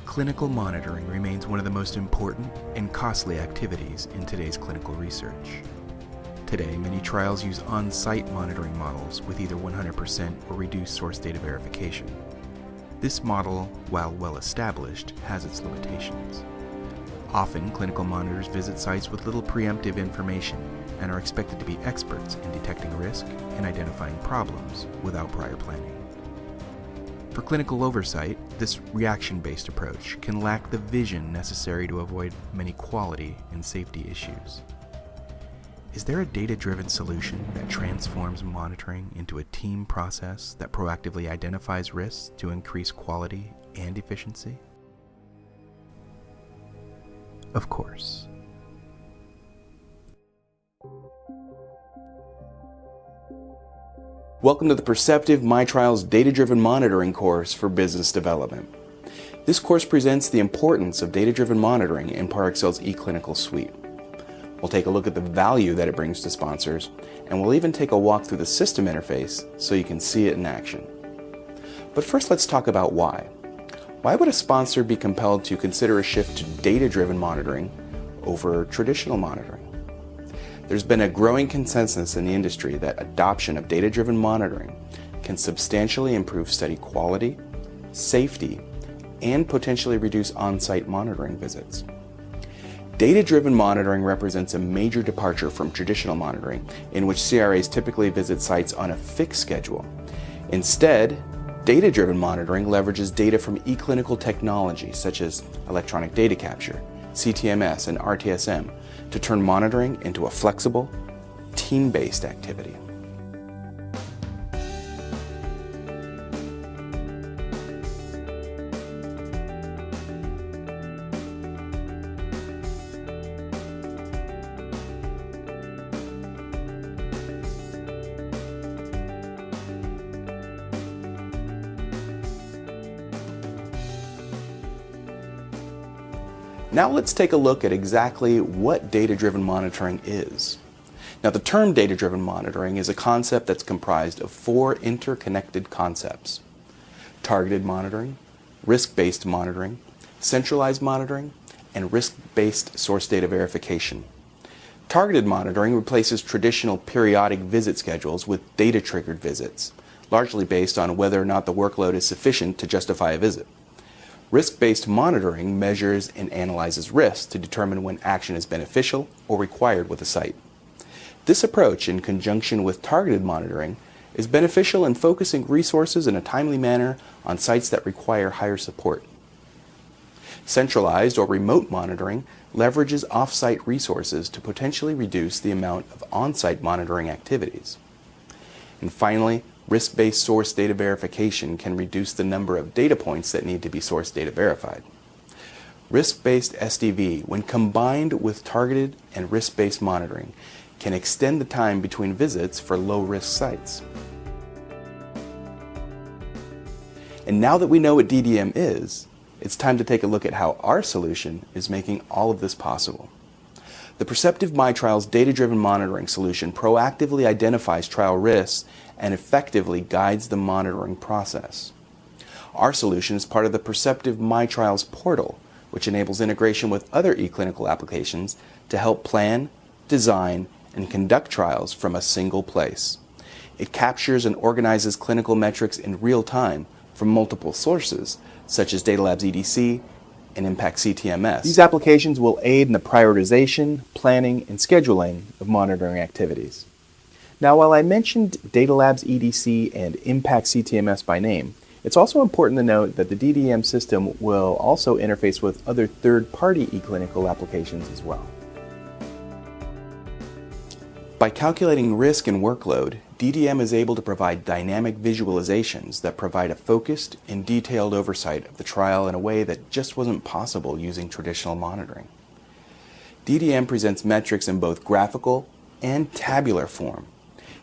Clinical monitoring remains one of the most important and costly activities in today's clinical research. Today, many trials use on-site monitoring models with either 100% or reduced source data verification. This model, while well established, has its limitations. Often, clinical monitors visit sites with little preemptive information and are expected to be experts in detecting risk and identifying problems without prior planning. For clinical oversight, this reaction-based approach can lack the vision necessary to avoid many quality and safety issues. Is there a data-driven solution that transforms monitoring into a team process that proactively identifies risks to increase quality and efficiency? Of course. Welcome to the Perceptive MyTrials Data-Driven Monitoring course for Business Development. This course presents the importance of data-driven monitoring in ParExcel's eClinical suite. We'll take a look at the value that it brings to sponsors, and we'll even take a walk through the system interface so you can see it in action. But first, let's talk about why. Why would a sponsor be compelled to consider a shift to data-driven monitoring over traditional monitoring? There's been a growing consensus in the industry that adoption of data-driven monitoring can substantially improve study quality, safety, and potentially reduce on-site monitoring visits. Data-driven monitoring represents a major departure from traditional monitoring, in which CRAs typically visit sites on a fixed schedule. Instead, data-driven monitoring leverages data from eClinical technology such as electronic data capture, CTMS, and RTSM to turn monitoring into a flexible, team-based activity. Now let's take a look at exactly what data-driven monitoring is. Now, the term data-driven monitoring is a concept that's comprised of four interconnected concepts: targeted monitoring, risk-based monitoring, centralized monitoring, and risk-based source data verification. Targeted monitoring replaces traditional periodic visit schedules with data-triggered visits, largely based on whether or not the workload is sufficient to justify a visit. Risk-based monitoring measures and analyzes risk to determine when action is beneficial or required with a site. This approach, in conjunction with targeted monitoring, is beneficial in focusing resources in a timely manner on sites that require higher support. Centralized or remote monitoring leverages off-site resources to potentially reduce the amount of on-site monitoring activities. And finally, risk-based source data verification can reduce the number of data points that need to be source data verified. Risk-based SDV, when combined with targeted and risk-based monitoring, can extend the time between visits for low-risk sites. And now that we know what DDM is, it's time to take a look at how our solution is making all of this possible. The Perceptive MyTrials data-driven monitoring solution proactively identifies trial risks and effectively guides the monitoring process. Our solution is part of the Perceptive MyTrials portal, which enables integration with other eClinical applications to help plan, design, and conduct trials from a single place. It captures and organizes clinical metrics in real time from multiple sources, such as DataLabs EDC and Impact CTMS. These applications will aid in the prioritization, planning, and scheduling of monitoring activities. Now, while I mentioned DataLabs EDC and Impact CTMS by name, it's also important to note that the DDM system will also interface with other third-party eClinical applications as well. By calculating risk and workload, DDM is able to provide dynamic visualizations that provide a focused and detailed oversight of the trial in a way that just wasn't possible using traditional monitoring. DDM presents metrics in both graphical and tabular form.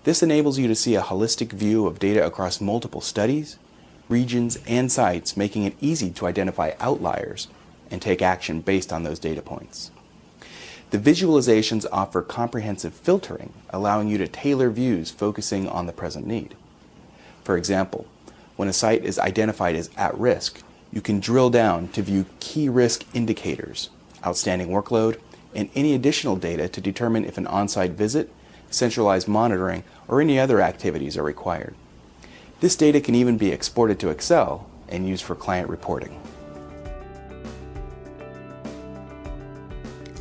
This enables you to see a holistic view of data across multiple studies, regions, and sites, making it easy to identify outliers and take action based on those data points. The visualizations offer comprehensive filtering, allowing you to tailor views focusing on the present need. For example, when a site is identified as at risk, You can drill down to view key risk indicators, outstanding workload, and any additional data to determine if an on-site visit, centralized monitoring, or any other activities are required. This data can even be exported to Excel and used for client reporting.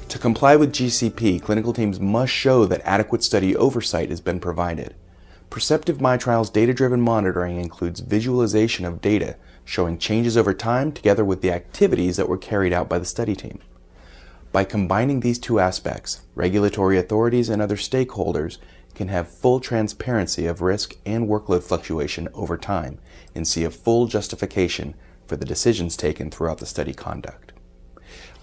To comply with GCP, clinical teams must show that adequate study oversight has been provided. Perceptive MyTrial's data-driven monitoring includes visualization of data showing changes over time together with the activities that were carried out by the study team. By combining these two aspects, regulatory authorities and other stakeholders can have full transparency of risk and workload fluctuation over time and see a full justification for the decisions taken throughout the study conduct.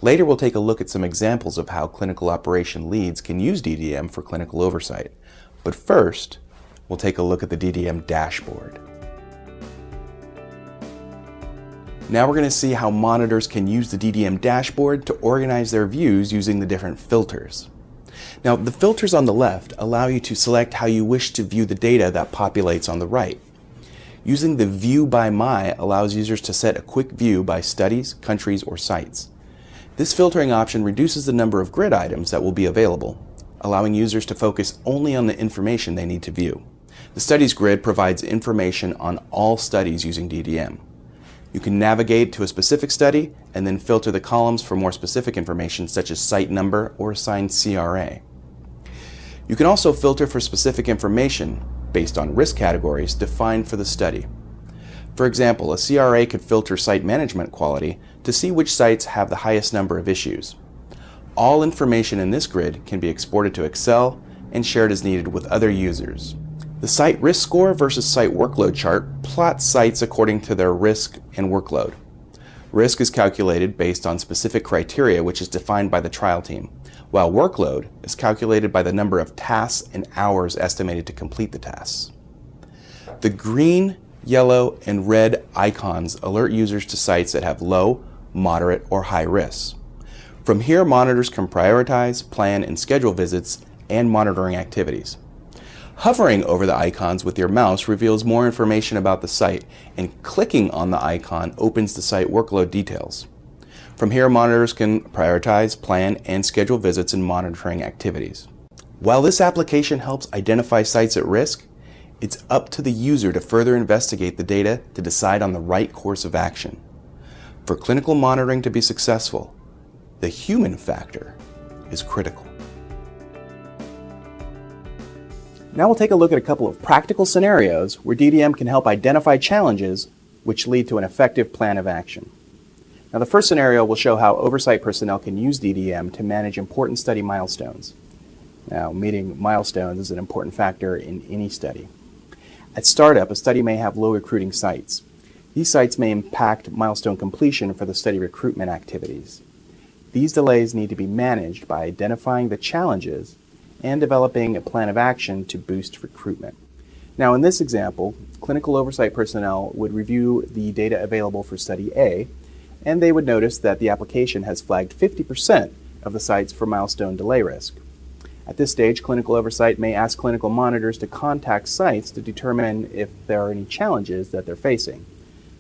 Later, we'll take a look at some examples of how clinical operation leads can use DDM for clinical oversight. But first, we'll take a look at the DDM dashboard. Now we're going to see how monitors can use the DDM dashboard to organize their views using the different filters. Now, the filters on the left allow you to select how you wish to view the data that populates on the right. Using the View by My allows users to set a quick view by studies, countries, or sites. This filtering option reduces the number of grid items that will be available, allowing users to focus only on the information they need to view. The Studies grid provides information on all studies using DDM. You can navigate to a specific study and then filter the columns for more specific information such as site number or assigned CRA. You can also filter for specific information based on risk categories defined for the study. For example, a CRA could filter site management quality to see which sites have the highest number of issues. All information in this grid can be exported to Excel and shared as needed with other users. The site risk score versus site workload chart plots sites according to their risk and workload. Risk is calculated based on specific criteria which is defined by the trial team, while workload is calculated by the number of tasks and hours estimated to complete the tasks. The green, yellow, and red icons alert users to sites that have low, moderate, or high risks. From here, monitors can prioritize, plan, and schedule visits and monitoring activities. Hovering over the icons with your mouse reveals more information about the site, and clicking on the icon opens the site workload details. From here, monitors can prioritize, plan, and schedule visits and monitoring activities. While this application helps identify sites at risk, it's up to the user to further investigate the data to decide on the right course of action. For clinical monitoring to be successful, the human factor is critical. Now we'll take a look at a couple of practical scenarios where DDM can help identify challenges which lead to an effective plan of action. Now the first scenario will show how oversight personnel can use DDM to manage important study milestones. Now, meeting milestones is an important factor in any study. At startup, a study may have low recruiting sites. These sites may impact milestone completion for the study recruitment activities. These delays need to be managed by identifying the challenges and developing a plan of action to boost recruitment. Now, in this example, clinical oversight personnel would review the data available for Study A, and they would notice that the application has flagged 50% of the sites for milestone delay risk. At this stage, clinical oversight may ask clinical monitors to contact sites to determine if there are any challenges that they're facing.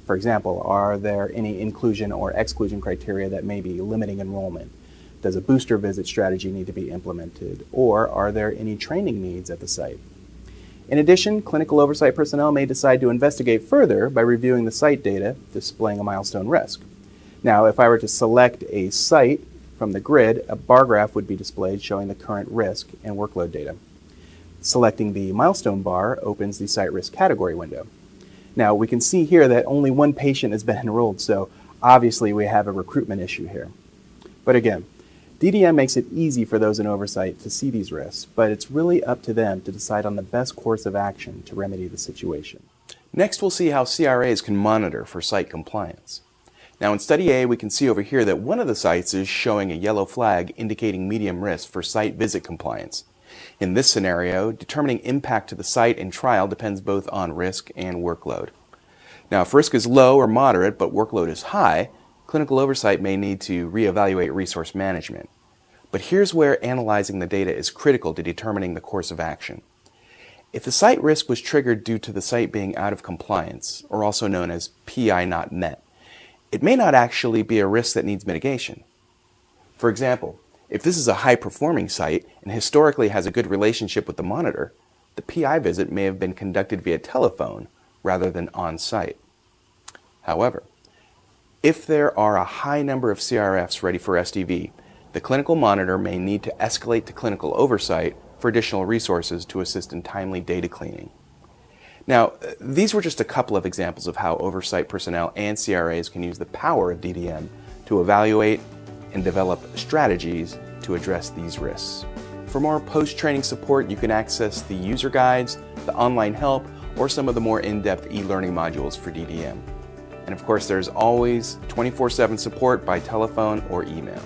For example, are there any inclusion or exclusion criteria that may be limiting enrollment? Does a booster visit strategy need to be implemented? Or are there any training needs at the site? In addition, clinical oversight personnel may decide to investigate further by reviewing the site data displaying a milestone risk. Now, if I were to select a site from the grid, a bar graph would be displayed showing the current risk and workload data. Selecting the milestone bar opens the site risk category window. Now, we can see here that only one patient has been enrolled, so obviously we have a recruitment issue here. But again, DDM makes it easy for those in oversight to see these risks, but it's really up to them to decide on the best course of action to remedy the situation. Next, we'll see how CRAs can monitor for site compliance. Now, in Study A, we can see over here that one of the sites is showing a yellow flag indicating medium risk for site visit compliance. In this scenario, determining impact to the site and trial depends both on risk and workload. Now, if risk is low or moderate but workload is high, clinical oversight may need to reevaluate resource management. But here's where analyzing the data is critical to determining the course of action. If the site risk was triggered due to the site being out of compliance, or also known as PI not met, it may not actually be a risk that needs mitigation. For example, if this is a high-performing site and historically has a good relationship with the monitor, the PI visit may have been conducted via telephone rather than on-site. However, if there are a high number of CRFs ready for SDV, the clinical monitor may need to escalate to clinical oversight for additional resources to assist in timely data cleaning. Now, these were just a couple of examples of how oversight personnel and CRAs can use the power of DDM to evaluate and develop strategies to address these risks. For more post-training support, you can access the user guides, the online help, or some of the more in-depth e-learning modules for DDM. And of course, there's always 24/7 support by telephone or email.